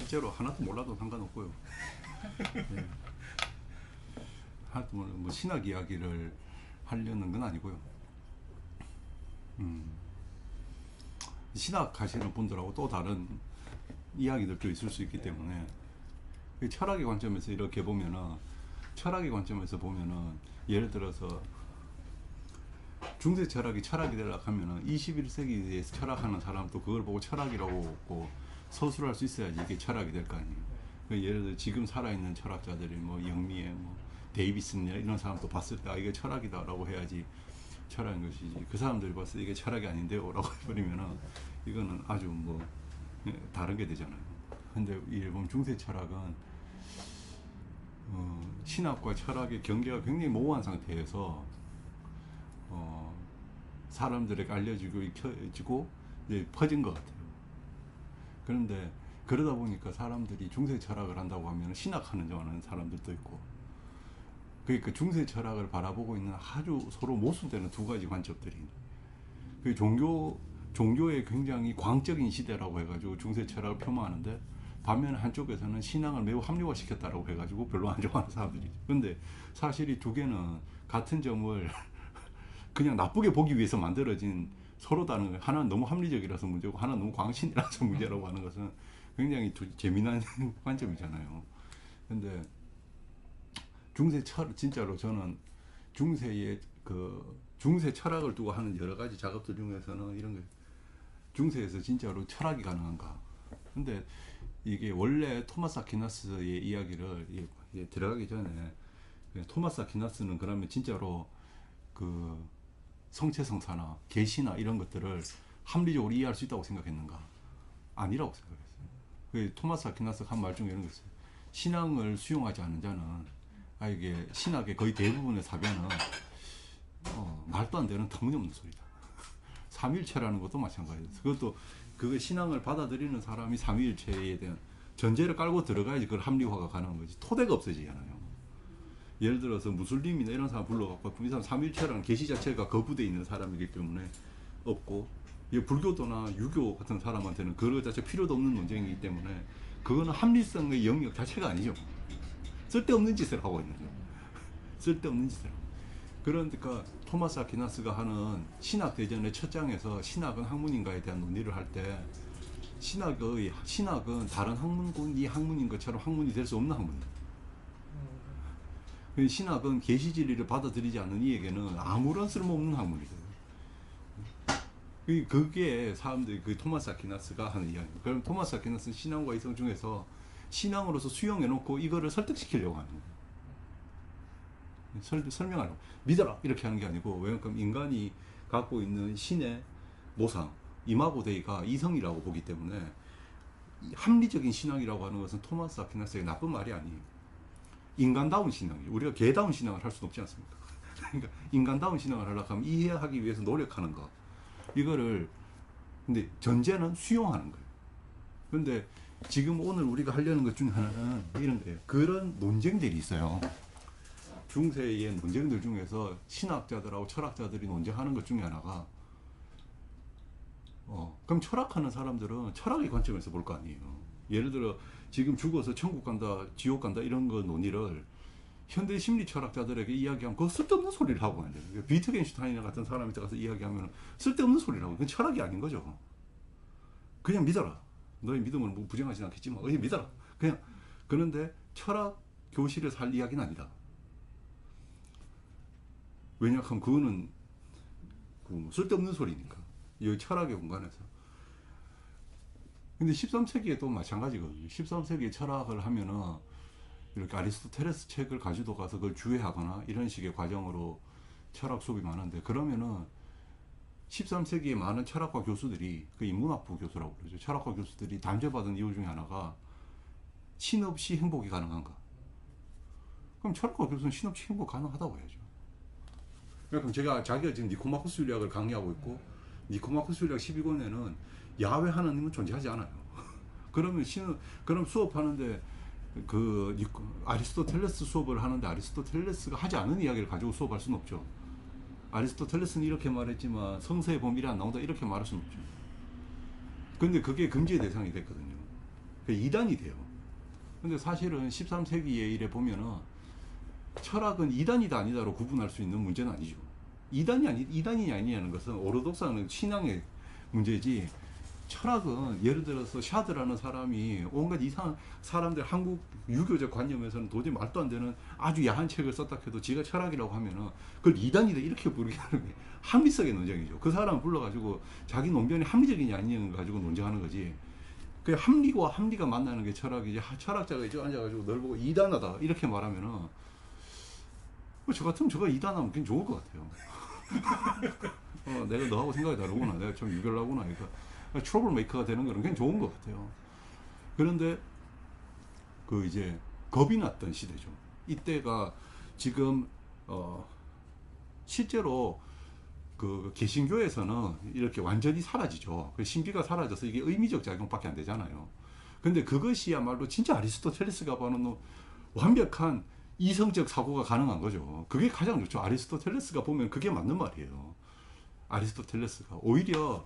실제로 하나도 몰라도 상관없고요. 네. 하여튼 뭐 신학 이야기를 하려는 건 아니고요. 신학 하시는 분들하고 또 다른 이야기들도 있을 수 있기 때문에 철학의 관점에서 이렇게 보면은, 철학의 관점에서 보면은 예를 들어서 중세 철학이 철학이 되려고 하면은 21세기에 철학하는 사람도 그걸 보고 철학이라고 서술할 수 있어야지 이게 철학이 될 거 아니에요. 예를 들어 지금 살아있는 철학자들이 뭐 영미의 뭐 데이비슨이나 이런 사람도 봤을 때 이게 철학이다라고 해야지 철학인 것이지, 그 사람들이 봤을 때 이게 철학이 아닌데요 라고 해버리면은 이거는 아주 뭐 다른 게 되잖아요. 근데 일본 중세 철학은 신학과 철학의 경계가 굉장히 모호한 상태에서 사람들에게 알려지고 익혀지고 이제 퍼진 것 같아요. 그런데 그러다 보니까 사람들이 중세 철학을 한다고 하면 신학하는 줄 아는 사람들도 있고, 그러니까 중세 철학을 바라보고 있는 아주 서로 모순되는 두 가지 관점들이, 그 종교의 굉장히 광적인 시대라고 해가지고 중세 철학을 폄하하는데, 반면 한쪽에서는 신앙을 매우 합리화시켰다라고 해가지고 별로 안 좋아하는 사람들이. 근데 사실 이 두 개는 같은 점을 그냥 나쁘게 보기 위해서 만들어진 서로 다른 거예요. 하나는 너무 합리적이라서 문제고 하나는 너무 광신이라서 문제라고 하는 것은 굉장히 재미난 관점이잖아요. 근데 진짜로 저는 중세 철학을 두고 하는 여러 가지 작업들 중에서는 이런 게, 중세에서 진짜로 철학이 가능한가? 근데 이게 원래 토마스 아퀴나스의 이야기를 들어가기 전에, 토마스 아퀴나스는 그러면 진짜로 그 성체성사나 계시나 이런 것들을 합리적으로 이해할 수 있다고 생각했는가? 아니라고 생각했어요. 토마스 아퀴나스가 한 말 중에 이런 거 있어요. 신앙을 수용하지 않는 자는, 이게 신학의 거의 대부분의 사변은 말도 안 되는 터무니없는 소리다. 삼위일체라는 것도 마찬가지예요. 그거 신앙을 받아들이는 사람이 삼위일체에 대한 전제를 깔고 들어가야지 그걸 합리화가 가능한 거지. 토대가 없어지잖아요. 예를 들어서 무슬림이나 이런 사람 불러갖고 이 사람 삼위일체라는 계시 자체가 거부되어 있는 사람이기 때문에 없고, 불교도나 유교 같은 사람한테는 그거 자체 필요도 없는 논쟁이기 때문에 그거는 합리성의 영역 자체가 아니죠. 쓸데없는 짓을 하고 있는 거죠. 쓸데없는 짓을 하고. 그러니까 토마스 아퀴나스가 하는 신학 대전의 첫 장에서 신학은 학문인가에 대한 논의를 할 때, 신학은 다른 학문이 학문인 것처럼 학문이 될 수 없는 학문이다. 신학은 계시 진리를 받아들이지 않는 이에게는 아무런 쓸모없는 학문이다. 그게 사람들이 토마스 아퀴나스가 하는 이야기입니다. 그럼 토마스 아퀴나스는 신앙과 이성 중에서 신앙으로서 수용해놓고 이거를 설득시키려고 하는 거예요. 설명하려고. 믿어라! 이렇게 하는 게 아니고, 왜냐면 인간이 갖고 있는 신의 모상, 이마고 데이가 이성이라고 보기 때문에 합리적인 신앙이라고 하는 것은 토마스 아퀴나스의 나쁜 말이 아니에요. 인간다운 신앙이에요. 우리가 개다운 신앙을 할 수는 없지 않습니까? 그러니까 인간다운 신앙을 하려고 하면 이해하기 위해서 노력하는 거. 이거를, 근데 전제는 수용하는 거예요. 근데 지금 오늘 우리가 하려는 것 중에 하나는 이런 거예요. 그런 논쟁들이 있어요. 중세의 논쟁들 중에서 신학자들하고 철학자들이 논쟁하는 것 중에 하나가, 그럼 철학하는 사람들은 철학의 관점에서 볼 거 아니에요. 예를 들어 지금 죽어서 천국 간다, 지옥 간다 이런 거 논의를 현대 심리 철학자들에게 이야기하면 그거 쓸데없는 소리를 하고 있는 거예요. 비트겐슈타인 같은 사람한테 가서 이야기하면 쓸데없는 소리를 하고, 그건 철학이 아닌 거죠. 그냥 믿어라. 너의 믿음을 뭐 부정하진 않겠지만 그냥 믿어라. 그냥. 그런데 철학 교실에서 할 이야기는 아니다. 왜냐하면 그거는 쓸데없는 소리니까. 이 철학의 공간에서. 근데 13세기에도 마찬가지거든요. 13세기에 철학을 하면은 이렇게 아리스토텔레스 책을 가지고 가서 그걸 주해하거나 이런 식의 과정으로 철학 수업이 많은데, 그러면은 13세기에 많은 철학과 교수들이, 그 인문학부 교수라고 그러죠. 철학과 교수들이 단죄받은 이유 중에 하나가 신 없이 행복이 가능한가? 그럼 철학과 교수는 신 없이 행복 가능하다고 해야죠. 그럼 제가 자기가 지금 니코마코스 윤리학을 강의하고 있고, 니코마코스 윤리학 12권에는 야외 하나님은 존재하지 않아요. 그럼 수업하는데 아리스토텔레스 수업을 하는데 아리스토텔레스가 하지 않은 이야기를 가지고 수업할 수는 없죠. 아리스토텔레스는 이렇게 말했지만 성서에 보면 이래 안 나온다 이렇게 말할 수는 없죠. 근데 그게 금지의 대상이 됐거든요. 그 이단이 돼요. 근데 사실은 13세기에 이래 보면은 철학은 이단이다 아니다로 구분할 수 있는 문제는 아니죠. 이단이 아니냐는 것은 오르독스는 신앙의 문제지, 철학은 예를 들어서 샤드라는 사람이 온갖 이상한 사람들 한국 유교적 관념에서는 도저히 말도 안 되는 아주 야한 책을 썼다 해도 지가 철학이라고 하면은 그걸 이단이다 이렇게 부르게 하는 게 합리성의 논쟁이죠. 그 사람 불러가지고 자기 논변이 합리적이냐 아니냐는 가지고 논쟁하는 거지. 그 합리와 합리가 만나는 게 철학이지. 철학자가 이제 앉아가지고 널 보고 이단하다 이렇게 말하면은 저 같으면 저가 이단하면 그냥 좋을 것 같아요. 내가 너하고 생각이 다르구나. 내가 좀 유별나구나. 그러니까 트러블 메이커가 되는 거는 그냥 좋은 것 같아요. 그런데 그 이제 겁이 났던 시대죠. 이때가 지금 실제로 그 개신교에서는 이렇게 완전히 사라지죠. 그 신비가 사라져서 이게 의미적 작용밖에 안 되잖아요. 근데 그것이야말로 진짜 아리스토텔레스가 보는 완벽한 이성적 사고가 가능한 거죠. 그게 가장 좋죠. 아리스토텔레스가 보면 그게 맞는 말이에요. 아리스토텔레스가 오히려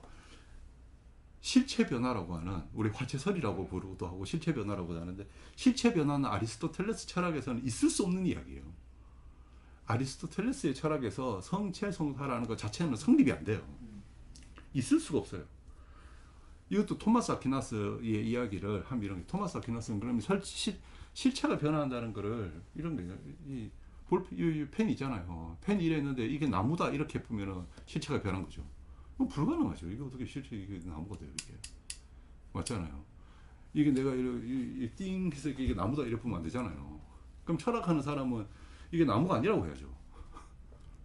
실체 변화라고 하는, 우리 화채설이라고 부르기도 하고 실체 변화라고 하는데, 실체 변화는 아리스토텔레스 철학에서는 있을 수 없는 이야기예요. 아리스토텔레스의 철학에서 성체 성사라는 것 자체는 성립이 안 돼요. 있을 수가 없어요. 이것도 토마스 아퀴나스의 이야기를 하면 이런 게, 토마스 아퀴나스는 그러면 실체가 변화한다는 거를 이런 게, 이 펜 있잖아요. 펜이 이랬는데 이게 나무다 이렇게 보면은 실체가 변한 거죠. 불가능하죠. 이게 어떻게 실체, 이게 나무가 돼요, 이게. 맞잖아요. 이게 내가 띵 해서 이게 나무다 이렇게 보면 안 되잖아요. 그럼 철학하는 사람은 이게 나무가 아니라고 해야죠.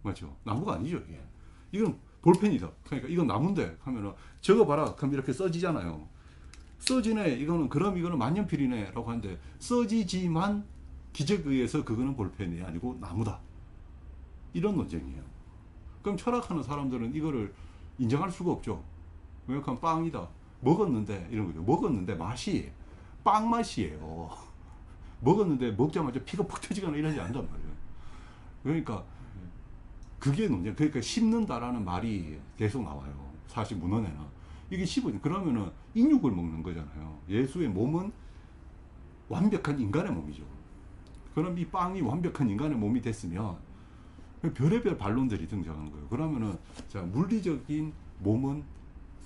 맞죠? 나무가 아니죠, 이게. 이건 볼펜이다. 그러니까 이건 나무인데 하면은 저거 봐라. 그럼 이렇게 써지잖아요. 써지네. 이거는 그럼 이거는 만년필이네 라고 하는데, 써지지만 기적에 의해서 그거는 볼펜이 아니고 나무다. 이런 논쟁이에요. 그럼 철학하는 사람들은 이거를 인정할 수가 없죠. 왜냐하면 빵이다. 먹었는데 이런 거죠. 먹었는데 맛이 빵 맛이에요. 먹었는데 먹자마자 피가 푹 터지거나 이러지 않단 말이에요. 그러니까 그게 논쟁. 그러니까 씹는다라는 말이 계속 나와요. 사실 문헌에는. 이게 씹어요. 그러면은 인육을 먹는 거잖아요. 예수의 몸은 완벽한 인간의 몸이죠. 그럼 이 빵이 완벽한 인간의 몸이 됐으면 별의별 반론들이 등장하는 거예요. 그러면은 자, 물리적인 몸은,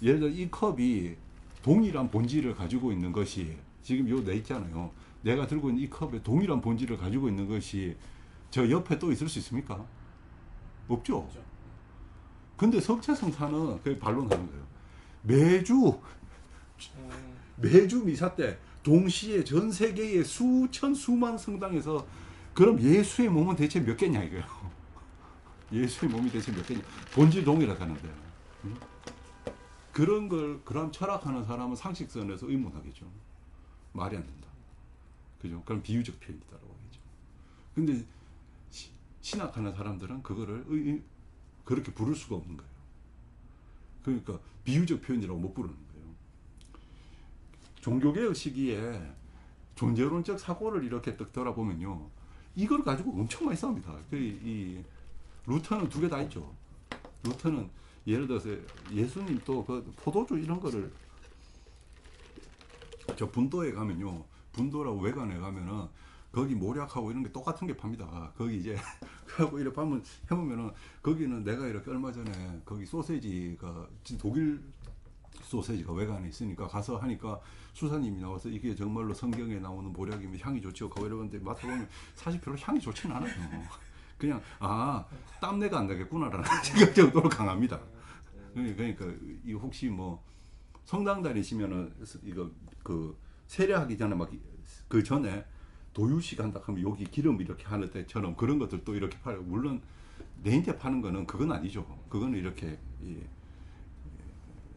예를 들어 이 컵이 동일한 본질을 가지고 있는 것이, 지금 요 내 있잖아요. 내가 들고 있는 이 컵에 동일한 본질을 가지고 있는 것이 저 옆에 또 있을 수 있습니까? 없죠. 근데 석체성사는 그 반론하는 거예요. 매주 미사 때 동시에 전 세계의 수천 수만 성당에서, 그럼 예수의 몸은 대체 몇 개냐 이거예요. 예수의 몸이 대체 몇 개냐. 본질 동일하다는데. 그런 걸, 그럼 철학하는 사람은 상식선에서 의문하겠죠. 말이 안 된다. 그죠? 그럼 비유적 표현이다라고 하겠죠. 근데 신학하는 사람들은 그거를 그렇게 부를 수가 없는 거예요. 그러니까 비유적 표현이라고 못 부르는 거예요. 종교개혁 시기에 존재론적 사고를 이렇게 딱 돌아보면요, 이걸 가지고 엄청 많이 싸웁니다. 이 루터는 두 개 다 있죠. 루터는 예를 들어서 예수님 또 그 포도주 이런 거를, 저 분도에 가면요, 분도라고 외관에 가면은 거기 모략하고 이런 게 똑같은 게 팝니다. 거기 이제 하고 이렇게 해보면은 거기는 내가 이렇게 얼마 전에 거기 소세지가 독일 소세지가 외관에 있으니까 가서 하니까 수사님이 나와서 이게 정말로 성경에 나오는 모략이면 향이 좋죠. 그거 이러는데 맡아보면 사실 별로 향이 좋지는 않아요. 그냥 땀내가 안 나겠구나라는 생각 정도로 강합니다. 그러니까 이 혹시 뭐 성당 다니시면은 이거 그 세례하기 전에 막 그 전에 도유식 한다 하면 여기 기름 이렇게 하는 때처럼 그런 것들도 이렇게 팔고, 물론 내인테 파는 거는 그건 아니죠. 그거는 이렇게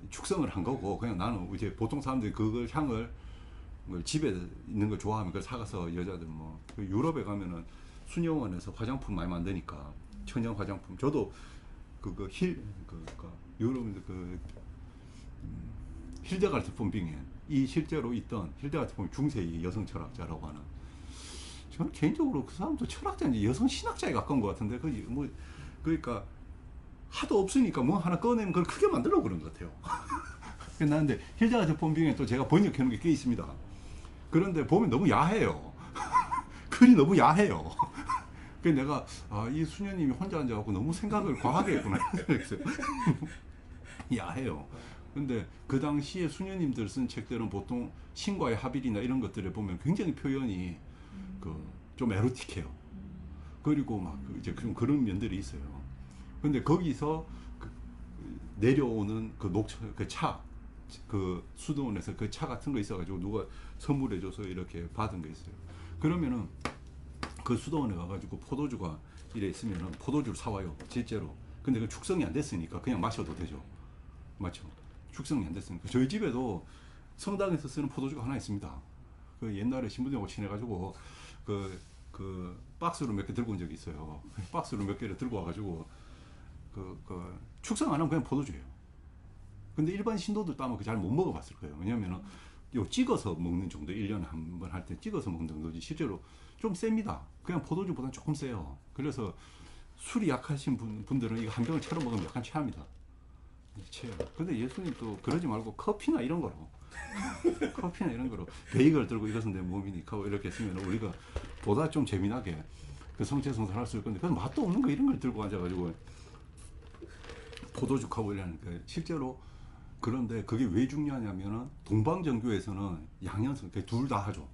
축성을 한 거고, 그냥 나는 이제 보통 사람들이 그걸 향을 집에 있는 걸 좋아하면 그걸 사가서 여자들 뭐 유럽에 가면은 수녀원에서 화장품 많이 만드니까 천연 화장품. 저도 유럽인데 힐데가르트 폰 빙엔, 이 실제로 있던 힐데가르트 폰 중세의 여성 철학자라고 하는, 저는 개인적으로 그 사람도 철학자인지 여성 신학자에 가까운 것 같은데, 그러니까 하도 없으니까 뭐 하나 꺼내면 그걸 크게 만들려고 그런 것 같아요. 나는데 힐데가르트 폰 빙엔 또 제가 번역해 놓은 게 꽤 있습니다. 그런데 보면 너무 야해요. 글이 너무 야해요. 그래서 내가 이 수녀님이 혼자 앉아갖고 너무 생각을 과하게 했구나 생각했어요. 야해요. 근데 그 당시에 수녀님들 쓴 책들은 보통 신과의 합일이나 이런 것들에 보면 굉장히 표현이 좀 에로틱해요. 그리고 막 이제 좀 그런 면들이 있어요. 근데 거기서 내려오는 그 차, 그 수도원에서 그 차 같은 거 있어가지고 누가 선물해줘서 이렇게 받은 거 있어요. 그러면은 그 수도원에 가가지고 포도주가 이래 있으면은 포도주를 사와요. 실제로. 근데 그 축성이 안 됐으니까 그냥 마셔도 되죠. 맞죠? 축성이 안 됐으니까. 저희 집에도 성당에서 쓰는 포도주가 하나 있습니다. 그 옛날에 신부님하고 친해가지고 그 박스로 몇 개 들고 온 적이 있어요. 박스로 몇 개를 들고 와가지고 축성 안 하면 그냥 포도주예요. 근데 일반 신도들 따면 잘 못 먹어봤을 거예요. 왜냐면은 요 찍어서 먹는 정도, 1년에 한 번 할 때 찍어서 먹는 정도지 실제로 좀 셉니다. 그냥 포도주보다는 조금 세요. 그래서 술이 약하신 분들은 이거 한 병을 채로 먹으면 약간 체합니다. 체해요. 근데 예수님 또 그러지 말고 커피나 이런 거로 베이글 들고 이것은 내 몸이니까 이렇게 했으면 우리가 보다 좀 재미나게 그 성체성사를 할 수 있을 건데 그건 맛도 없는 거 이런 걸 들고 앉아가지고 포도죽하고 이러니까 실제로. 그런데 그게 왜 중요하냐면은 동방정교에서는 양현성 둘 다 하죠.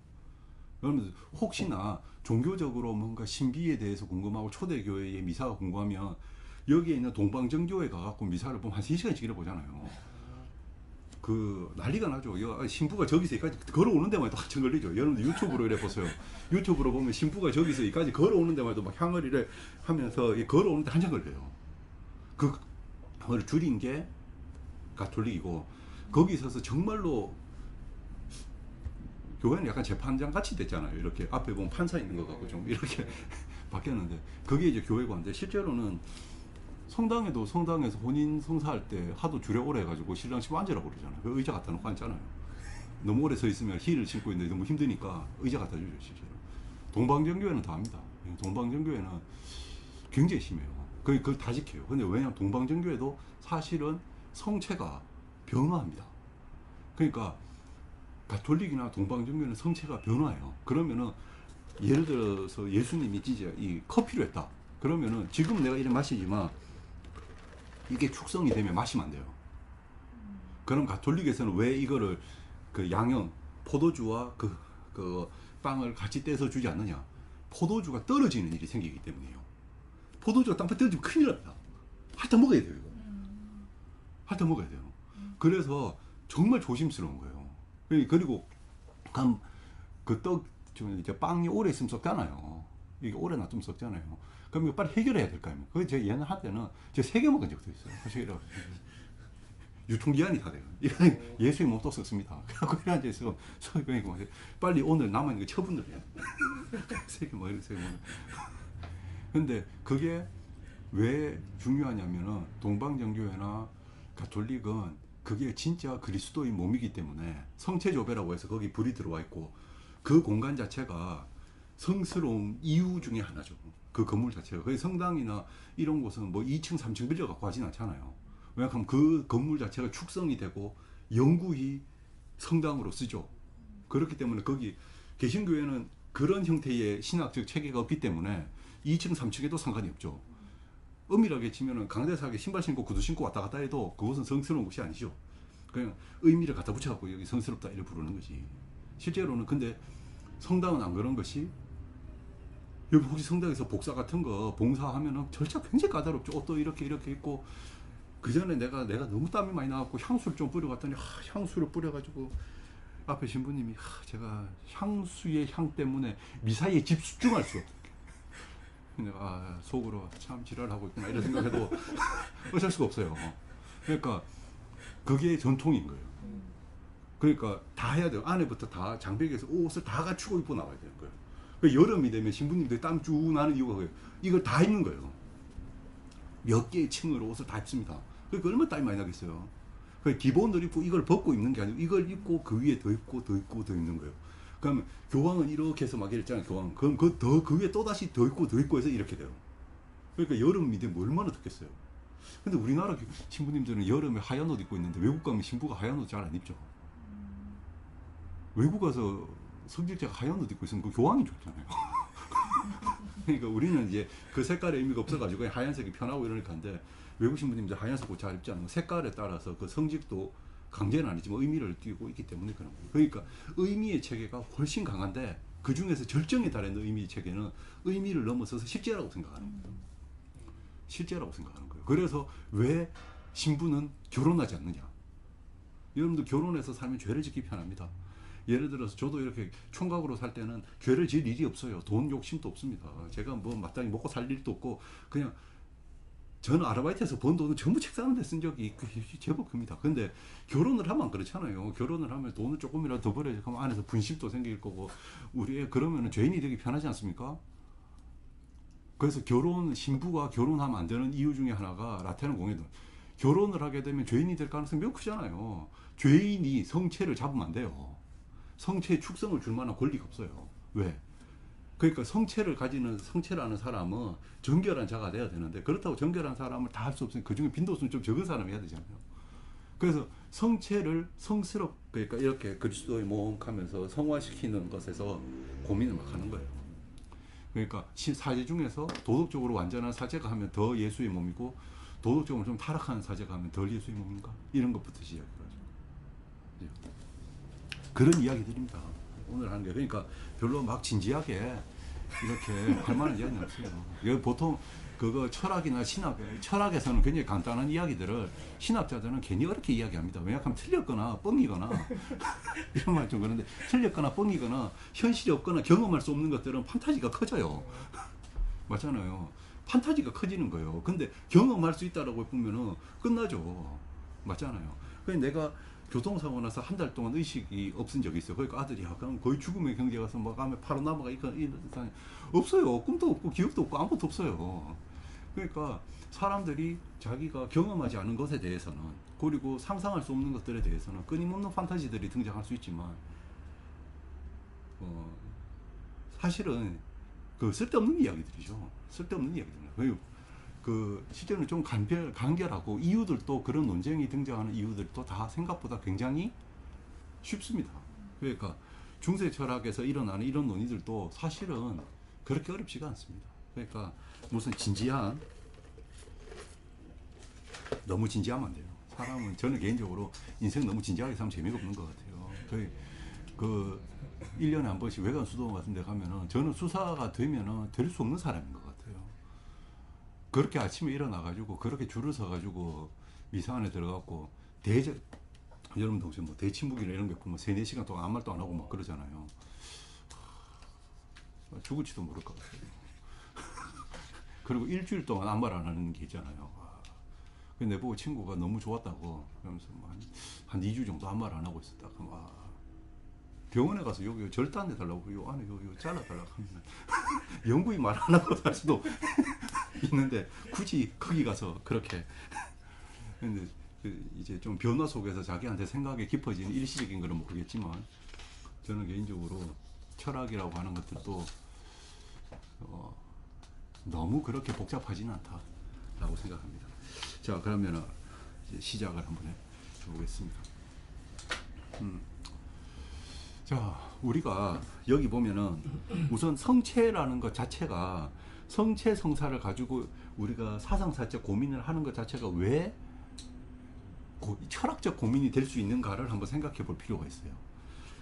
그러면 혹시나 종교적으로 뭔가 신비에 대해서 궁금하고 초대교회의 미사가 궁금하면 여기에 있는 동방정교회 가갖고 미사를 보면 한 3시간씩 이래 보잖아요. 그 난리가 나죠. 신부가 저기서 여기까지 걸어오는 데만 해도 한참 걸리죠. 여러분들 유튜브로 이래 보세요. 유튜브로 보면 신부가 저기서 여기까지 걸어오는 데만 해도 막 향을 이래 하면서 걸어오는데 한참 걸려요. 그걸 줄인 게 가톨릭이고 거기 있어서 정말로 교회는 약간 재판장 같이 됐잖아요. 이렇게 앞에 보면 판사 있는 것 같고 좀 이렇게 바뀌었는데 그게 이제 교회관인데 실제로는 성당에도 성당에서 혼인 성사할 때 하도 줄에 오래 해가지고 신랑집 앉으라고 그러잖아요. 그 의자 갖다 놓고 앉잖아요. 너무 오래 서 있으면 힐을 신고 있는데 너무 힘드니까 의자 갖다 주죠 실제로. 동방정교회는 다 합니다. 동방정교회는 굉장히 심해요. 그걸 다 지켜요. 근데 왜냐면 동방정교회도 사실은 성체가 변화합니다. 그러니까 가톨릭이나 동방정교회는 성체가 변화해요. 그러면은 예를 들어서 예수님이 진짜 이 커피로 했다. 그러면은 지금 내가 이래 마시지만 이게 축성이 되면 마시면 안 돼요. 그럼 가톨릭에서는 왜 이거를 그 양형 포도주와 그 빵을 같이 떼서 주지 않느냐? 포도주가 떨어지는 일이 생기기 때문이에요. 포도주가 땅에 떨어지면 큰일 납니다. 핥아 먹어야 돼요. 이거. 핥아 먹어야 돼요. 그래서 정말 조심스러운 거예요. 그리고 이제 빵이 오래 있으면 썩잖아요. 이게 오래 놔두면 썩잖아요. 그럼 이거 빨리 해결해야 될 거 아닙니까? 그래서 제가 옛날 한때는 제가 3개 먹은 적도 있어요. 유통기한이 다 돼요. 예수의 몸 또 썩습니다. 그래갖고 이래 앉아있어. 빨리 오늘 남아있는 거 처분을 해야 돼. 3개 먹어요. 3개 먹어요. 근데 그게 왜 중요하냐면은 동방정교회나 가톨릭은 그게 진짜 그리스도의 몸이기 때문에 성체조배라고 해서 거기 불이 들어와 있고 그 공간 자체가 성스러운 이유 중에 하나죠. 그 건물 자체가. 그래서 성당이나 이런 곳은 뭐 2층, 3층 빌려갖고 하진 않잖아요. 왜냐하면 그 건물 자체가 축성이 되고 영구히 성당으로 쓰죠. 그렇기 때문에 거기 개신교회는 그런 형태의 신학적 체계가 없기 때문에 2층, 3층에도 상관이 없죠. 엄밀하게 치면은 강대사하게 신발 신고 구두 신고 왔다 갔다 해도 그것은 성스러운 것이 아니죠. 그냥 의미를 갖다 붙여갖고 여기 성스럽다 이렇게 부르는 거지. 실제로는 근데 성당은 안 그런 것이 여기 혹시 성당에서 복사 같은 거 봉사하면은 절차 굉장히 까다롭죠. 옷도 이렇게 입고 그 전에 내가 너무 땀이 많이 나갖고 향수를 좀 뿌려갔더니 향수를 뿌려가지고 앞에 신부님이 제가 향수의 향 때문에 미사에 집중할 수 없다. 내가 속으로 참 지랄하고 있구나 이런 생각해도 어쩔 수가 없어요. 그러니까 그게 전통인 거예요. 그러니까 다 해야 돼요. 안에부터 다 장벽에서 옷을 다 갖추고 입고 나와야 되는 거예요. 여름이 되면 신부님들이 땀 쭉 나는 이유가 그거예요. 이걸 다 입는 거예요. 몇 개의 층으로 옷을 다 입습니다. 그러니까 얼마나 땀이 많이 나겠어요. 기본을 입고 이걸 벗고 입는 게 아니고 이걸 입고 그 위에 더 입고 더 입고 더 입는 거예요. 그러면 교황은 이렇게 해서 막 이랬잖아요. 교황. 그럼 그 위에 또 다시 더 입고 해서 이렇게 돼요. 그러니까 여름이 되면 얼마나 덥겠어요. 근데 우리나라 신부님들은 여름에 하얀 옷 입고 있는데 외국 가면 신부가 하얀 옷 잘 안 입죠. 외국 가서 성직자가 하얀 옷 입고 있으면 그 교황이 좋잖아요. 그러니까 우리는 이제 그 색깔의 의미가 없어가지고 그냥 하얀색이 편하고 이러니까 한데 외국 신부님들 하얀색 옷 잘 입지 않는 거 색깔에 따라서 그 성직도 강제는 아니지만 의미를 띠고 있기 때문에 그런 거예요. 그러니까 의미의 체계가 훨씬 강한데 그 중에서 절정에 달하는 의미의 체계는 의미를 넘어서서 실제라고 생각하는 거예요. 실제라고 생각하는 거예요. 그래서 왜 신부는 결혼하지 않느냐? 여러분들 결혼해서 살면 죄를 짓기 편합니다. 예를 들어서 저도 이렇게 총각으로 살 때는 죄를 지을 일이 없어요. 돈 욕심도 없습니다. 제가 뭐 마땅히 먹고 살 일도 없고 그냥 저는 아르바이트에서 번 돈은 전부 책 사는데 쓴 적이 제법 큽니다. 근데 결혼을 하면 그렇잖아요. 결혼을 하면 돈을 조금이라도 더 벌어야 하면 안에서 분심도 생길 거고 우리 애 그러면 죄인이 되기 편하지 않습니까? 그래서 신부가 결혼하면 안 되는 이유 중에 하나가 라테는 공예도 결혼을 하게 되면 죄인이 될 가능성이 매우 크잖아요. 죄인이 성체를 잡으면 안 돼요. 성체에 축성을 줄 만한 권리가 없어요. 왜? 그러니까 성체라는 사람은 정결한 자가 돼야 되는데 그렇다고 정결한 사람을 다 할 수 없으니 그 중에 빈도수는 좀 적은 사람이 해야 되잖아요. 그래서 성체를 그러니까 이렇게 그리스도의 모험하면서 성화시키는 것에서 고민을 막 하는 거예요. 그러니까 사제 중에서 도덕적으로 완전한 사제가 하면 더 예수의 몸이고 도덕적으로 좀 타락하는 사제가 하면 덜 예수의 몸인가? 이런 것부터 시작해가지고 그런 이야기들입니다. 오늘 하는 게 그러니까 별로 막 진지하게 이렇게 할 만한 이야기는 없어요. 보통 그거 철학이나 철학에서는 굉장히 간단한 이야기들을 신학자들은 괜히 어렵게 이야기합니다. 왜냐하면 틀렸거나 뻥이거나 이런 말 좀 그런데 틀렸거나 뻥이거나 현실이 없거나 경험할 수 없는 것들은 판타지가 커져요. 맞잖아요. 판타지가 커지는 거예요. 근데 경험할 수 있다라고 보면은 끝나죠. 맞잖아요. 그래서 내가 교통사고 나서 한 달 동안 의식이 없은 적이 있어요. 그러니까 아들이 약간 거의 죽음의 경지에 가서 막 하면 바로 넘어가 없어요. 꿈도 없고 기억도 없고 아무것도 없어요. 그러니까 사람들이 자기가 경험하지 않은 것에 대해서는 그리고 상상할 수 없는 것들에 대해서는 끊임없는 판타지들이 등장할 수 있지만 사실은 그 쓸데없는 이야기들이죠. 쓸데없는 이야기들이에요. 실제로는 좀 간결하고 이유들도 그런 논쟁이 등장하는 이유들도 다 생각보다 굉장히 쉽습니다. 그러니까 중세 철학에서 일어나는 이런 논의들도 사실은 그렇게 어렵지가 않습니다. 그러니까 무슨 너무 진지하면 안 돼요. 저는 개인적으로 인생 너무 진지하게 살면 재미가 없는 것 같아요. 1년에 한 번씩 외관 수도원 같은 데 가면은 저는 수사가 되면은 될 수 없는 사람인 것 같아요. 그렇게 아침에 일어나가지고 그렇게 줄을 서가지고 미사 안에 들어갔고 여러분도 혹시 뭐 대침묵이나 이런 게 보면 3-4시간 동안 아무 말도 안 하고 막 그러잖아요. 죽을지도 모를 것 같아요. 그리고 일주일 동안 아무 말 안 하는 게 있잖아요. 내보고 친구가 너무 좋았다고 그러면서 한 2주 정도 아무 말 안 하고 있었다. 그럼 병원에 가서 여기 절단해 달라고 요 안에 요 잘라 달라고 하면 영구히 말 안 하고 살 수도 있는데 굳이 거기 가서 그렇게 근데 이제 좀 변화 속에서 자기한테 생각이 깊어지는 일시적인 건 모르겠지만 저는 개인적으로 철학이라고 하는 것들도 너무 그렇게 복잡하지는 않다라고 생각합니다. 자, 그러면 이제 시작을 한번 해보겠습니다. 자, 우리가 여기 보면은 우선 성체라는 것 자체가 성체 성사를 가지고 우리가 사상사적 고민을 하는 것 자체가 왜 철학적 고민이 될 수 있는가를 한번 생각해 볼 필요가 있어요.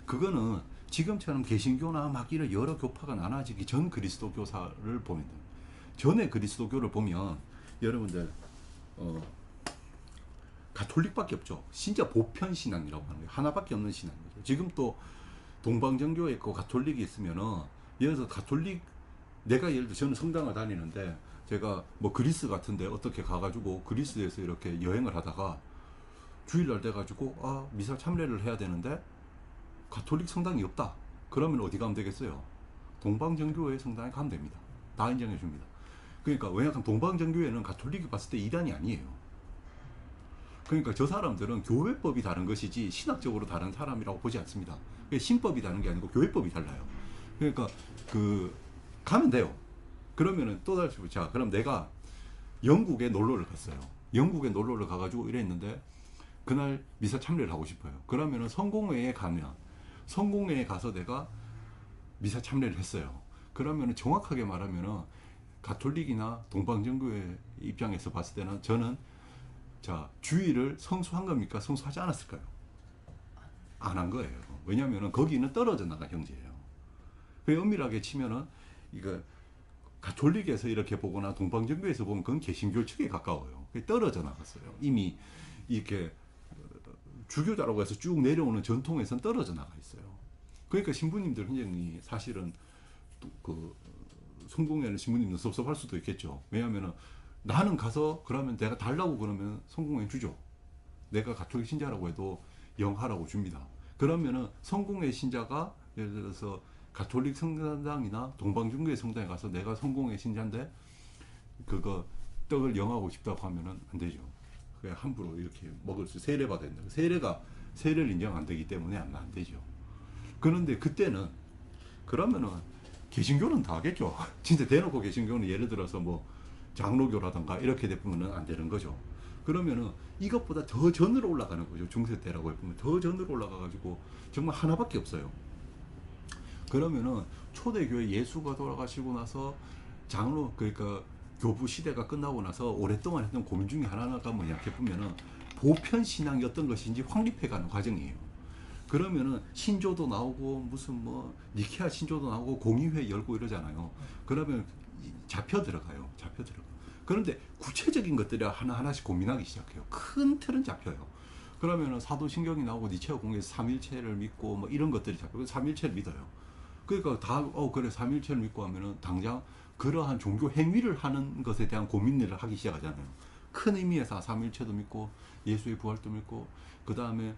그거는 지금처럼 개신교나 막 이런 여러 교파가 나눠지기 전 그리스도교사를 보면 돼요. 전에 그리스도교를 보면 여러분들 가톨릭밖에 없죠. 진짜 보편신앙이라고 하는 거예요. 하나밖에 없는 신앙이죠. 지금 또 동방정교에 있고 가톨릭이 있으면은 예를 들어서 예를 들어 저는 성당을 다니는데 제가 뭐 그리스 같은데 어떻게 가가지고 그리스에서 이렇게 여행을 하다가 주일날 돼가지고 미사 참례를 해야 되는데 가톨릭 성당이 없다. 그러면 어디 가면 되겠어요? 동방정교회 성당에 가면 됩니다. 다 인정해 줍니다. 그러니까 왜냐하면 동방정교회는 가톨릭이 봤을 때 이단이 아니에요. 그러니까 저 사람들은 교회법이 다른 것이지 신학적으로 다른 사람이라고 보지 않습니다. 신법이 다른 게 아니고 교회법이 달라요. 그러니까 가면 돼요. 그러면은 또 다시 자, 그럼 내가 영국에 놀러를 갔어요. 영국에 놀러를 가가지고 이랬는데 그날 미사 참례를 하고 싶어요. 그러면은 성공회에 가서 내가 미사 참례를 했어요. 그러면 정확하게 말하면은 가톨릭이나 동방정교회 입장에서 봤을 때는 저는 자 주의를 성수한 겁니까? 성수하지 않았을까요? 안 한 거예요. 왜냐하면 거기는 떨어져 나간 형제예요. 그 엄밀하게 치면은 이거 가톨릭에서 이렇게 보거나 동방정교에서 보면 그건 개신교 측에 가까워요. 떨어져 나갔어요. 이미 이렇게 주교자라고 해서 쭉 내려오는 전통에선 떨어져 나가 있어요. 그러니까 신부님들 굉장히 사실은 그 성공회는 신부님들 섭섭할 수도 있겠죠. 왜냐하면 나는 가서 그러면 내가 달라고 그러면 성공회 주죠. 내가 가톨릭 신자라고 해도 영하라고 줍니다. 그러면은 성공회 신자가 예를 들어서 가톨릭 성당이나 동방중교회 성당에 가서 내가 성공회 신자인데 그거 떡을 영하고 싶다고 하면은 안 되죠. 그냥 함부로 이렇게 먹을 수 세례받아야 된다. 세례를 인정 안 되기 때문에 안 되죠. 그런데 그때는 그러면은 개신교는 다 하겠죠. 진짜 대놓고 개신교는 예를 들어서 뭐 장로교라든가 이렇게 되면은 안 되는 거죠. 그러면은 이것보다 더 전으로 올라가는 거죠. 중세 때라고 해보면 더 전으로 올라가가지고 정말 하나밖에 없어요. 그러면은 초대교회 예수가 돌아가시고 나서 장로 그러니까 교부 시대가 끝나고 나서 오랫동안 했던 고민 중에 하나가 뭐냐 이렇게 보면은 보편 신앙이 어떤 것인지 확립해가는 과정이에요. 그러면은 신조도 나오고 무슨 뭐 니케아 신조도 나오고 공의회 열고 이러잖아요. 그러면 잡혀 들어가요. 그런데 구체적인 것들이 하나하나씩 고민하기 시작해요. 큰 틀은 잡혀요. 그러면은 사도신경이 나오고 니케아 공의에서 삼일체를 믿고 뭐 이런 것들이 잡히고 삼일체를 믿어요. 그러니까 다 그래 삼일체를 믿고 하면은 당장 그러한 종교 행위를 하는 것에 대한 고민을 하기 시작하잖아요. 큰 의미에서 삼일체도 믿고 예수의 부활도 믿고 그 다음에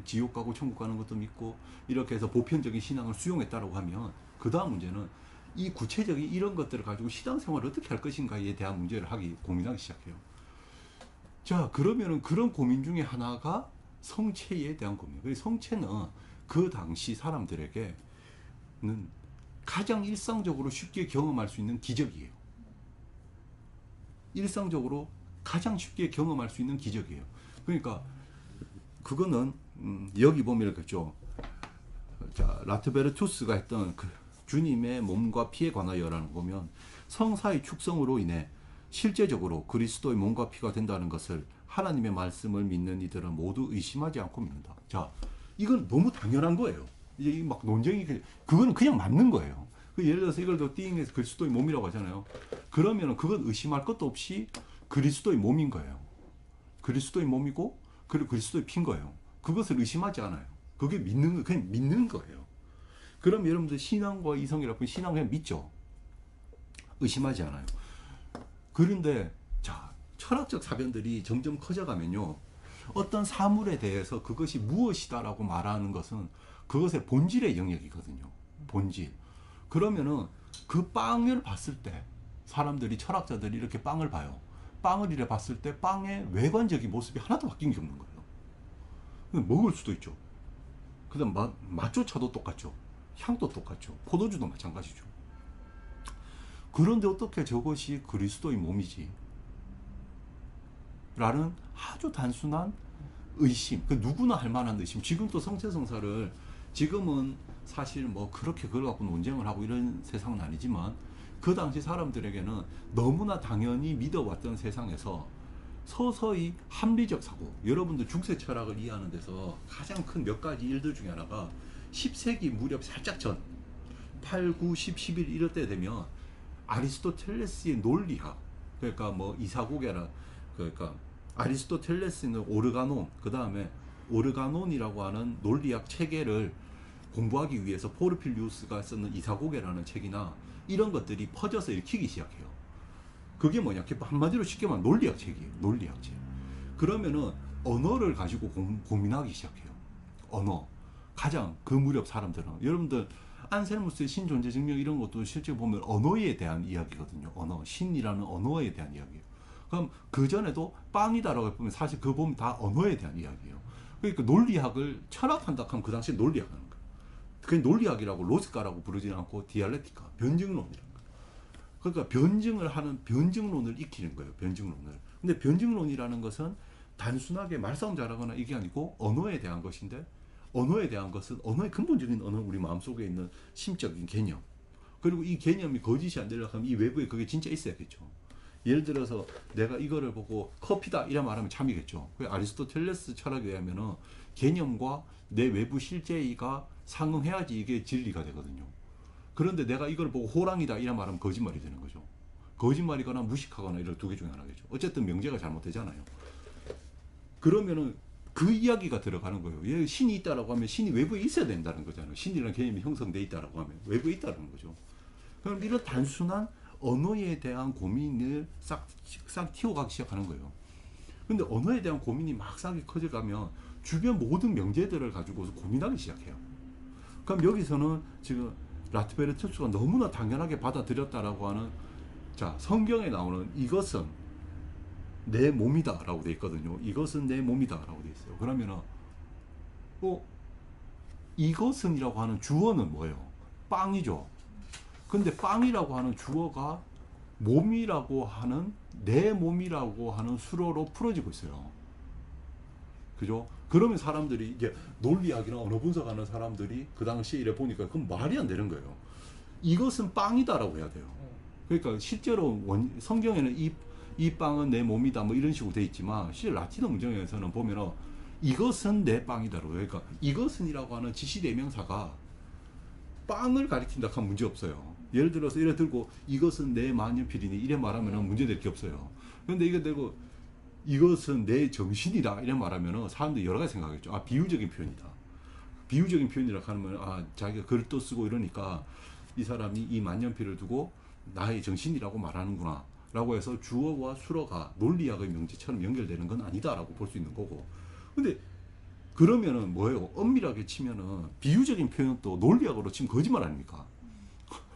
지옥 가고 천국 가는 것도 믿고 이렇게 해서 보편적인 신앙을 수용했다라고 하면 그 다음 문제는 이 구체적인 이런 것들을 가지고 신앙생활을 어떻게 할 것인가에 대한 문제를 고민하기 시작해요. 자 그러면은 그런 고민 중에 하나가 성체에 대한 고민이에요. 성체는 그 당시 사람들에게는 가장 일상적으로 쉽게 경험할 수 있는 기적이에요. 일상적으로 가장 쉽게 경험할 수 있는 기적이에요. 그러니까 그거는 여기 보면 이렇게죠. 자 라트베르투스가 했던 그 주님의 몸과 피에 관하여라는 거 보면 성사의 축성으로 인해 실제적으로 그리스도의 몸과 피가 된다는 것을 하나님의 말씀을 믿는 이들은 모두 의심하지 않고 믿는다. 자 이건 너무 당연한 거예요. 이제 막 논쟁이 그거는 그냥 맞는 거예요. 예를 들어서 이걸 더 띵해서 그리스도의 몸이라고 하잖아요. 그러면 그건 의심할 것도 없이 그리스도의 몸인 거예요. 그리스도의 몸이고 그리고 그리스도의 피인 거예요. 그것을 의심하지 않아요. 그게 그냥 믿는 거예요. 그럼 여러분들 신앙과 이성이라고 신앙을 그냥 믿죠. 의심하지 않아요. 그런데 자 철학적 사변들이 점점 커져가면요. 어떤 사물에 대해서 그것이 무엇이다라고 말하는 것은 그것의 본질의 영역이거든요. 본질. 그러면은 그 빵을 봤을 때 사람들이 철학자들이 이렇게 빵을 봐요. 빵을 이래 봤을 때 빵의 외관적인 모습이 하나도 바뀐 게 없는 거예요. 먹을 수도 있죠. 그다음 맛조차도 똑같죠. 향도 똑같죠. 포도주도 마찬가지죠. 그런데 어떻게 저것이 그리스도의 몸이지? 라는 아주 단순한 의심, 그 누구나 할 만한 의심. 지금 또 성체성사를 지금은 사실 뭐 그렇게 그걸 갖고 논쟁을 하고 이런 세상은 아니지만 그 당시 사람들에게는 너무나 당연히 믿어왔던 세상에서 서서히 합리적 사고, 여러분들 중세 철학을 이해하는 데서 가장 큰 몇 가지 일들 중에 하나가 10세기 무렵 살짝 전 8, 9, 10, 11 이럴 때 되면 아리스토텔레스의 논리학, 그러니까 뭐 이사고개라, 그러니까 아리스토텔레스는 오르가논, 그 다음에 오르가논이라고 하는 논리학 체계를 공부하기 위해서 포르필리우스가 쓰는 이사고개라는 책이나 이런 것들이 퍼져서 읽히기 시작해요. 그게 뭐냐? 한마디로 쉽게 말하면 논리학 책이에요. 논리학 책. 그러면은 언어를 가지고 고민하기 시작해요. 언어. 가장 그 무렵 사람들은 여러분들 안셀무스의 신존재 증명 이런 것도 실제 보면 언어에 대한 이야기거든요. 언어. 신이라는 언어에 대한 이야기예요. 그럼 그 전에도 빵이다라고 보면 사실 그거 보면 다 언어에 대한 이야기예요. 그러니까 논리학을 철학한다 하면 그 당시에 논리학 하는 거예요. 그게 논리학이라고 로지카라고 부르지는 않고 디알렉티카, 변증론이라는 거예요. 그러니까 변증론을 익히는 거예요. 변증론을. 근데 변증론이라는 것은 단순하게 말싸움 잘하거나 이게 아니고 언어에 대한 것인데 언어에 대한 것은 언어의 근본적인 언어 우리 마음속에 있는 심적인 개념. 그리고 이 개념이 거짓이 안 되려고 하면 이 외부에 그게 진짜 있어야겠죠. 예를 들어서 내가 이거를 보고 커피다 이라 말하면 참이겠죠. 아리스토텔레스 철학에 의하면은 개념과 내 외부 실제가 상응해야지 이게 진리가 되거든요. 그런데 내가 이걸 보고 호랑이다 이라 말하면 거짓말이 되는 거죠. 거짓말이거나 무식하거나 이런 두 개 중에 하나겠죠. 어쨌든 명제가 잘못되잖아요. 그러면은 그 이야기가 들어가는 거예요. 얘 신이 있다라고 하면 신이 외부에 있어야 된다는 거잖아요. 신이라는 개념이 형성돼 있다라고 하면 외부에 있다는 거죠. 그럼 이런 단순한 언어에 대한 고민을 싹 튀어가기 시작하는 거예요. 근데 언어에 대한 고민이 막 싹이 커져가면 주변 모든 명제들을 가지고서 고민하기 시작해요. 그럼 여기서는 지금 라트베르투스가 너무나 당연하게 받아들였다라고 하는 자 성경에 나오는 이것은 내 몸이다 라고 돼 있거든요. 이것은 내 몸이다 라고 돼 있어요. 그러면은 이것은 이라고 하는 주어는 뭐예요? 빵이죠. 근데 빵이라고 하는 주어가 몸이라고 하는 내 몸이라고 하는 수로로 풀어지고 있어요. 그죠? 그러면 사람들이 이제 논리학이나 언어 분석하는 사람들이 그 당시에 이래 보니까 그건 말이 안 되는 거예요. 이것은 빵이다라고 해야 돼요. 그러니까 실제로 성경에는 이 빵은 내 몸이다 뭐 이런 식으로 돼 있지만 실제 라틴어 문장에서는 보면은 이것은 내 빵이다라고. 그러니까 이것은이라고 하는 지시대명사가 빵을 가리킨다 하면 문제 없어요. 예를 들어서 이래 들고 이것은 내 만년필이니 이래 말하면 문제될 게 없어요. 그런데 이거 되고 이것은 내 정신이다 이래 말하면 사람들이 여러 가지 생각하겠죠. 아 비유적인 표현이다. 비유적인 표현이라고 하면 아 자기가 글을 또 쓰고 이러니까 이 사람이 이 만년필을 두고 나의 정신이라고 말하는구나 라고 해서 주어와 수어가 논리학의 명제처럼 연결되는 건 아니다라고 볼 수 있는 거고. 근데 그러면은 뭐예요? 엄밀하게 치면은 비유적인 표현도 논리학으로 치면 거짓말 아닙니까?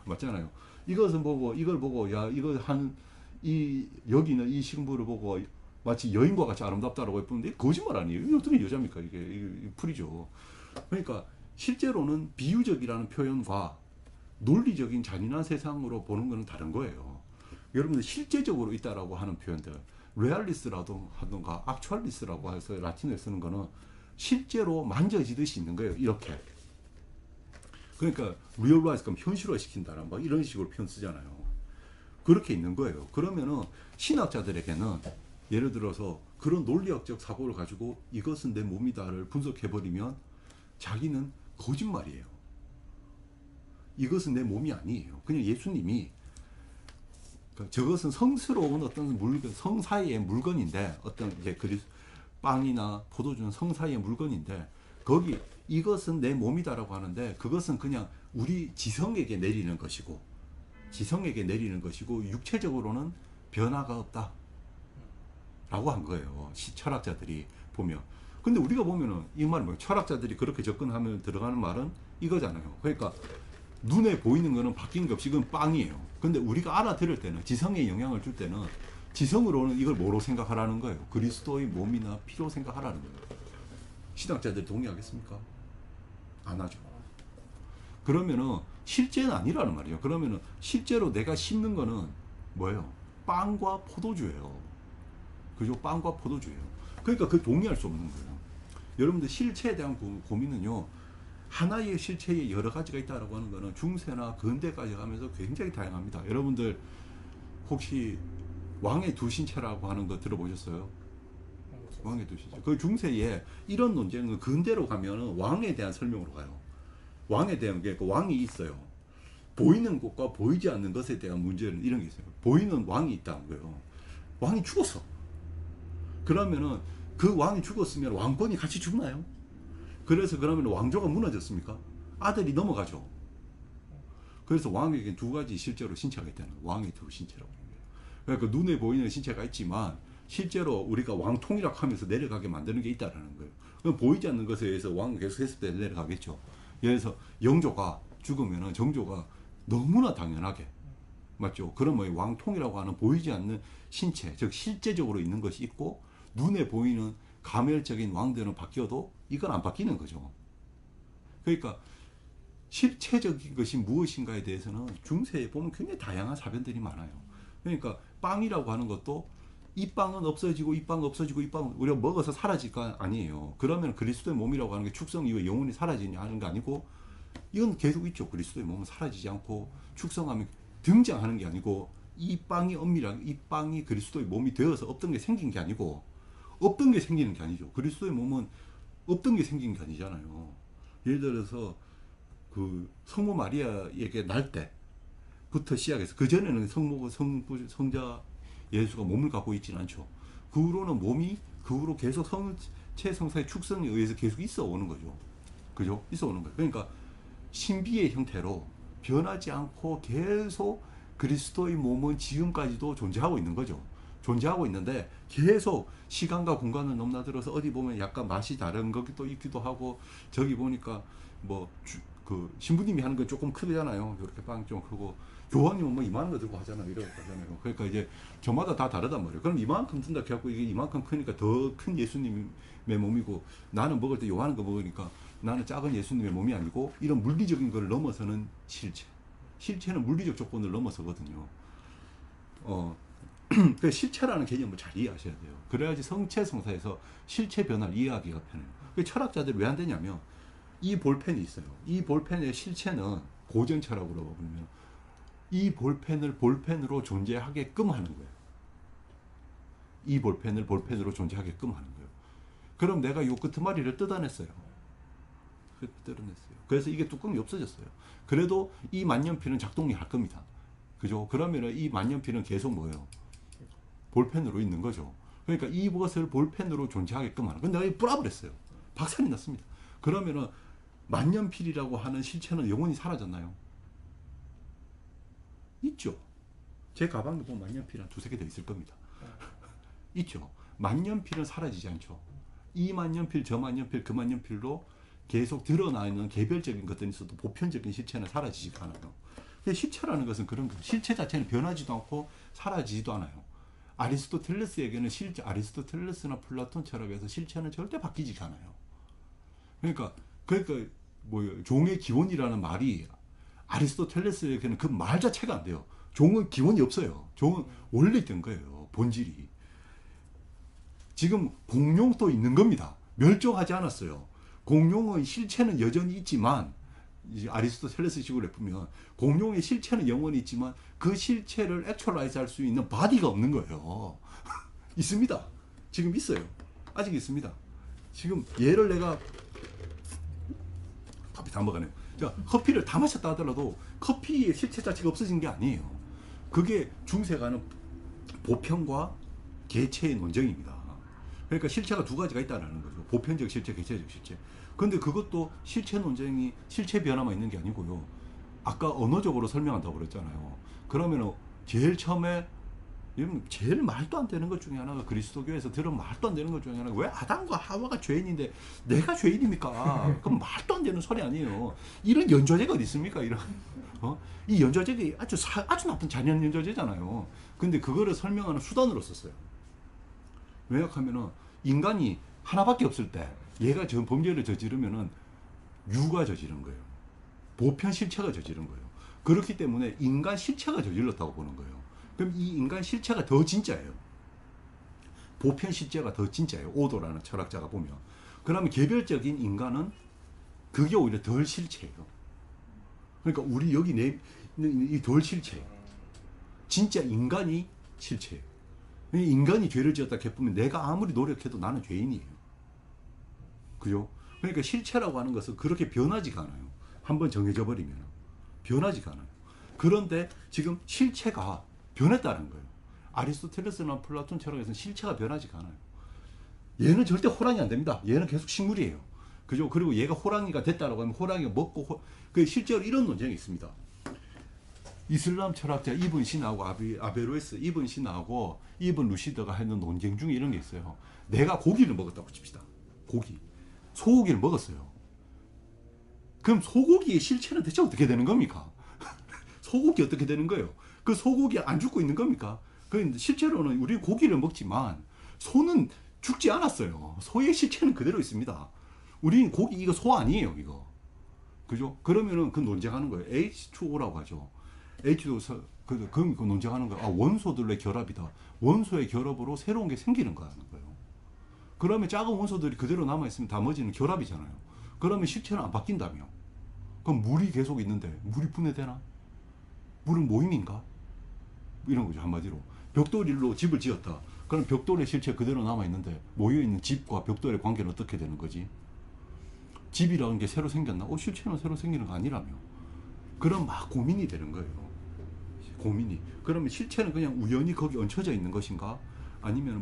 맞잖아요. 이것은 보고 이걸 보고 야 이거 여기는 이 신부를 보고 마치 여인과 같이 아름답다라고 예쁘는데 거짓말 아니에요. 이게 어떻게 여자입니까? 이게 풀이죠. 그러니까 실제로는 비유적이라는 표현과 논리적인 잔인한 세상으로 보는 것은 다른 거예요. 여러분들 실제적으로 있다라고 하는 표현들, 레알리스라도 하던가 악추알리스라고 해서 라틴어에 쓰는 거는 실제로 만져지듯이 있는 거예요. 이렇게. 그러니까 리얼라이즈 그럼 현실화 시킨다란 막 이런 식으로 표현 쓰잖아요. 그렇게 있는 거예요. 그러면은 신학자들에게는 예를 들어서 그런 논리학적 사고를 가지고 이것은 내 몸이다를 분석해버리면 자기는 거짓말이에요. 이것은 내 몸이 아니에요. 그냥 예수님이 저것은 성스러운 어떤 물건, 성 사이의 물건인데 어떤 이제 빵이나 포도주는 성 사이의 물건인데 거기 이것은 내 몸이다라고 하는데 그것은 그냥 우리 지성에게 내리는 것이고 육체적으로는 변화가 없다 라고 한 거예요. 철학자들이 보면. 근데 우리가 보면은 이 말은 뭐예요? 철학자들이 그렇게 접근하면 들어가는 말은 이거잖아요. 그러니까 눈에 보이는 거는 바뀐 게 없이 그건 빵이에요. 근데 우리가 알아들을 때는 지성에 영향을 줄 때는 지성으로는 이걸 뭐로 생각하라는 거예요? 그리스도의 몸이나 피로 생각하라는 거예요. 신학자들이 동의하겠습니까? 안 하죠. 그러면은 실제는 아니라는 말이에요. 그러면은 실제로 내가 씹는 거는 뭐예요? 빵과 포도주예요. 그죠? 빵과 포도주예요. 그러니까 그 동의할 수 없는 거예요. 여러분들 실체에 대한 고민은요. 하나의 실체에 여러 가지가 있다라고 하는 거는 중세나 근대까지 가면서 굉장히 다양합니다. 여러분들 혹시 왕의 두 신체라고 하는 거 들어보셨어요? 왕의 두 신체. 그 중세에 이런 논쟁은 근대로 가면은 왕에 대한 설명으로 가요. 왕에 대한 게 왕이 있어요. 보이는 것과 보이지 않는 것에 대한 문제는 이런 게 있어요. 보이는 왕이 있다는 거예요. 왕이 죽었어. 그러면은 그 왕이 죽었으면 왕권이 같이 죽나요? 그래서 그러면 왕조가 무너졌습니까? 아들이 넘어가죠. 그래서 왕에게 두 가지 실제로 신체가 있다는 거예요. 왕의 두 신체라고 하는 거예요. 그러니까 눈에 보이는 신체가 있지만 실제로 우리가 왕통이라고 하면서 내려가게 만드는 게 있다는 거예요. 그럼 보이지 않는 것에 의해서 왕은 계속 했을 때 내려가겠죠. 예를 들어서 영조가 죽으면 정조가 너무나 당연하게 맞죠. 그럼 뭐 왕통이라고 하는 보이지 않는 신체, 즉 실제적으로 있는 것이 있고 눈에 보이는 가멸적인 왕들은 바뀌어도 이건 안 바뀌는 거죠. 그러니까 실체적인 것이 무엇인가에 대해서는 중세에 보면 굉장히 다양한 사변들이 많아요. 그러니까 빵이라고 하는 것도 이 빵은 없어지고 이 빵은 없어지고 이 빵은 우리가 먹어서 사라질까 아니에요. 그러면 그리스도의 몸이라고 하는 게 축성 이후에 영원히 사라지냐 하는 거 아니고 이건 계속 있죠. 그리스도의 몸은 사라지지 않고 축성하면 등장하는 게 아니고 이 빵이 엄밀하게 이 빵이 그리스도의 몸이 되어서 없던 게 생긴 게 아니고 없던 게 생기는 게 아니죠. 그리스도의 몸은 없던 게 생긴 게 아니잖아요. 예를 들어서 그 성모 마리아에게 날 때부터 시작해서 그 전에는 성자 예수가 몸을 갖고 있지는 않죠. 그 후로는 몸이 그 후로 계속 성체 성사의 축성에 의해서 계속 있어 오는 거죠. 그죠? 있어 오는 거예요. 그러니까 신비의 형태로 변하지 않고 계속 그리스도의 몸은 지금까지도 존재하고 있는 거죠. 존재하고 있는데 계속 시간과 공간을 넘나들어서 어디 보면 약간 맛이 다른 것도 있기도 하고 저기 보니까 뭐 그 신부님이 하는 건 조금 크잖아요. 이렇게 빵 좀 크고 교황님은 뭐 이만한 거 들고 하잖아요. 이러고 하잖아요. 그러니까 이제 저마다 다 다르단 말이에요. 그럼 이만큼 든다 해갖고 이게 이만큼 크니까 더 큰 예수님의 몸이고 나는 먹을 때 요만한 거 먹으니까 나는 작은 예수님의 몸이 아니고 이런 물리적인 걸 넘어서는 실체. 실체는 물리적 조건을 넘어서거든요. 그 실체라는 개념을 잘 이해하셔야 돼요. 그래야지 성체 성사에서 실체 변화를 이해하기가 편해요. 철학자들이 왜 안 되냐면 이 볼펜이 있어요. 이 볼펜의 실체는 고전 철학으로 보면 이 볼펜을 볼펜으로 존재하게끔 하는 거예요. 이 볼펜을 볼펜으로 존재하게끔 하는 거예요. 그럼 내가 요 끄트머리를 뜯어냈어요. 뜯어냈어요. 그래서 이게 뚜껑이 없어졌어요. 그래도 이 만년필은 작동이 할 겁니다. 그죠? 그러면 이 만년필은 계속 뭐예요? 볼펜으로 있는 거죠. 그러니까 이것을 볼펜으로 존재하게끔 하는. 근데 내가 뿌려버렸어요. 박살이 났습니다. 그러면은 만년필이라고 하는 실체는 영원히 사라졌나요? 있죠. 제 가방에 보면 만년필 한 두세 개 더 있을 겁니다. 있죠. 만년필은 사라지지 않죠. 이 만년필, 저 만년필, 그 만년필로 계속 드러나 있는 개별적인 것들이 있어도 보편적인 실체는 사라지지가 않아요. 실체라는 것은 그런 거예요. 실체 자체는 변하지도 않고 사라지지도 않아요. 아리스토텔레스에게는 실제, 아리스토텔레스나 플라톤 철학에서 실체는 절대 바뀌지가 않아요. 그러니까 뭐예요? 종의 기원이라는 말이 아리스토텔레스에게는 그 말 자체가 안 돼요. 종은 기원이 없어요. 종은 원래 있던 거예요. 본질이. 지금 공룡도 있는 겁니다. 멸종하지 않았어요. 공룡의 실체는 여전히 있지만 아리스토텔레스식으로 보면 공룡의 실체는 영원히 있지만 그 실체를 액츄얼라이즈 할 수 있는 바디가 없는 거예요. 있습니다. 지금 있어요. 아직 있습니다. 지금 얘를 내가 밥이 다 먹어네요. 자, 커피를 다 마셨다 하더라도 커피의 실체 자체가 없어진 게 아니에요. 그게 중세가 하는 보편과 개체의 논쟁입니다. 그러니까 실체가 두 가지가 있다는 거죠. 보편적 실체, 개체적 실체. 근데 그것도 실체 논쟁이 실체 변화만 있는 게 아니고요. 아까 언어적으로 설명한다고 그랬잖아요. 그러면 제일 처음에 제일 말도 안 되는 것 중에 하나가 그리스도교에서 들은 말도 안 되는 것 중에 하나가 왜 아담과 하와가 죄인인데 내가 죄인입니까? 그럼 말도 안 되는 소리 아니에요. 이런 연좌제가 어디 있습니까? 이런 이 연좌제가 아주 나쁜 잔인 연좌제잖아요. 근데 그거를 설명하는 수단으로 썼어요. 왜냐하면은 인간이 하나밖에 없을 때 얘가 저 범죄를 저지르면은 유가 저지른 거예요. 보편 실체가 저지른 거예요. 그렇기 때문에 인간 실체가 저질렀다고 보는 거예요. 그럼 이 인간 실체가 더 진짜예요. 보편 실체가 더 진짜예요. 오도라는 철학자가 보면. 그러면 개별적인 인간은 그게 오히려 덜 실체예요. 그러니까 우리 여기 이 덜 실체예요. 진짜 인간이 실체예요. 인간이 죄를 지었다 해보면 내가 아무리 노력해도 나는 죄인이에요. 그죠? 그러니까 실체라고 하는 것은 그렇게 변하지가 않아요. 한번 정해져 버리면 변하지가 않아요. 그런데 지금 실체가 변했다는 거예요. 아리스토텔레스나 플라톤 철학에서는 실체가 변하지가 않아요. 얘는 절대 호랑이 안 됩니다. 얘는 계속 식물이에요. 그죠? 그리고 얘가 호랑이가 됐다라고 하면 호랑이가 먹고 실제로 이런 논쟁이 있습니다. 이슬람 철학자 이븐 시나하고 아베로에스 이븐 시나하고 이븐 루시드가 하는 논쟁 중에 이런 게 있어요. 내가 고기를 먹었다고 칩시다. 고기. 소고기를 먹었어요. 그럼 소고기의 실체는 대체 어떻게 되는 겁니까? 소고기 어떻게 되는 거예요? 그 소고기 안 죽고 있는 겁니까? 실제로는 우리 고기를 먹지만 소는 죽지 않았어요. 소의 실체는 그대로 있습니다. 우리는 고기 이거 소 아니에요, 이거. 그죠? 그러면은 그 논쟁하는 거예요. H2O라고 하죠. H2O 그럼 그 논쟁하는 거야. 아, 원소들의 결합이다. 원소의 결합으로 새로운 게 생기는 거라는 거예요. 그러면 작은 원소들이 그대로 남아있으면 나머지는 결합이잖아요. 그러면 실체는 안 바뀐다며. 그럼 물이 계속 있는데 물이 분해되나? 물은 모임인가? 이런 거죠, 한마디로. 벽돌일로 집을 지었다. 그럼 벽돌의 실체 그대로 남아있는데 모여있는 집과 벽돌의 관계는 어떻게 되는 거지? 집이라는 게 새로 생겼나? 실체는 새로 생기는 거 아니라며. 그럼 막 고민이 되는 거예요. 고민이. 그러면 실체는 그냥 우연히 거기 얹혀져 있는 것인가? 아니면